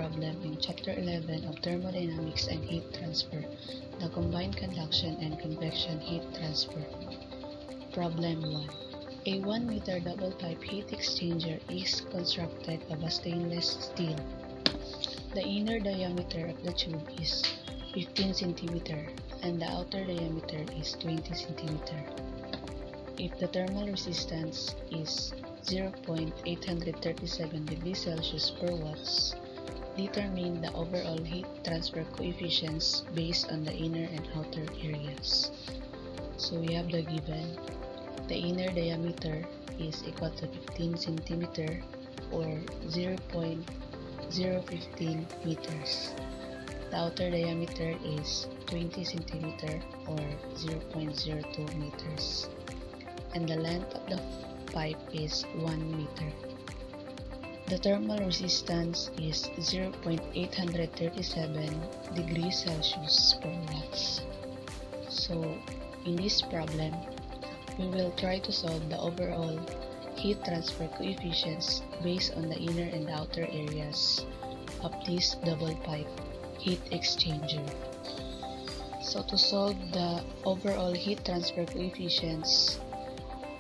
problem in Chapter 11 of Thermodynamics and Heat Transfer, the combined conduction and convection heat transfer. Problem 1. A 1 meter double pipe heat exchanger is constructed of a stainless steel. The inner diameter of the tube is 15 cm and the outer diameter is 20 cm. If the thermal resistance is 0.837 degrees Celsius per watts, determine the overall heat transfer coefficients based on the inner and outer areas. So we have the given. The inner diameter is equal to 15 cm or 0.015 meters. The outer diameter is 20 cm or 0.02 meters. And the length of the pipe is 1 meter. The thermal resistance is 0.837 degrees Celsius per watts. So in this problem, we will try to solve the overall heat transfer coefficients based on the inner and outer areas of this double pipe heat exchanger. So to solve the overall heat transfer coefficients,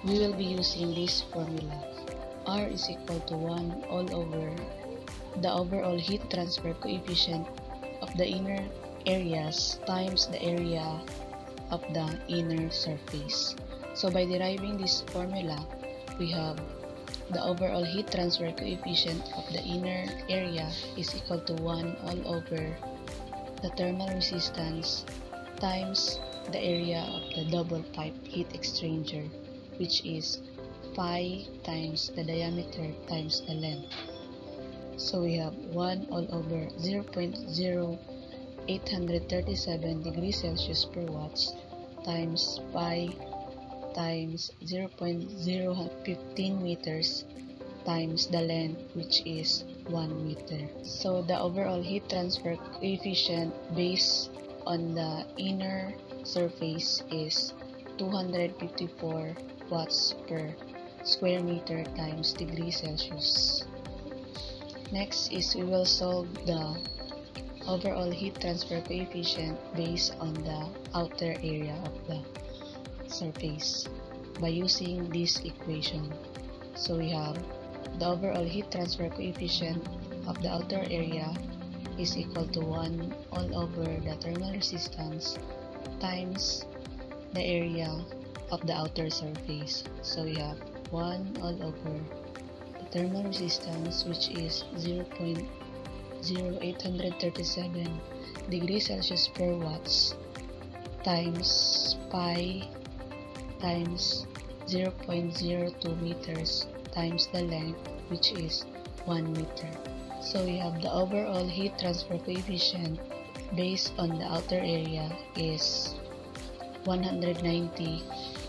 we will be using this formula. R is equal to 1 all over the overall heat transfer coefficient of the inner areas times the area of the inner surface. So by deriving this formula, we have the overall heat transfer coefficient of the inner area is equal to 1 all over the thermal resistance times the area of the double pipe heat exchanger, which is pi times the diameter times the length. So we have 1 all over 0.0837 degrees Celsius per watts times pi times 0.015 meters times the length, which is 1 meter. So the overall heat transfer coefficient based on the inner surface is 254 watts per square meter times degree Celsius. Next is we will solve the overall heat transfer coefficient based on the outer area of the surface by using this equation. So we have the overall heat transfer coefficient of the outer area is equal to 1 all over the thermal resistance times the area of the outer surface. So we have 1 all over the thermal resistance, which is 0.0837 degrees Celsius per watts times pi times 0.02 meters times the length, which is 1 meter. So we have the overall heat transfer coefficient based on the outer area is 190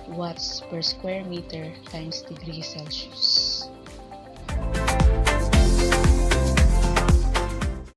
watts per square meter times degree Celsius.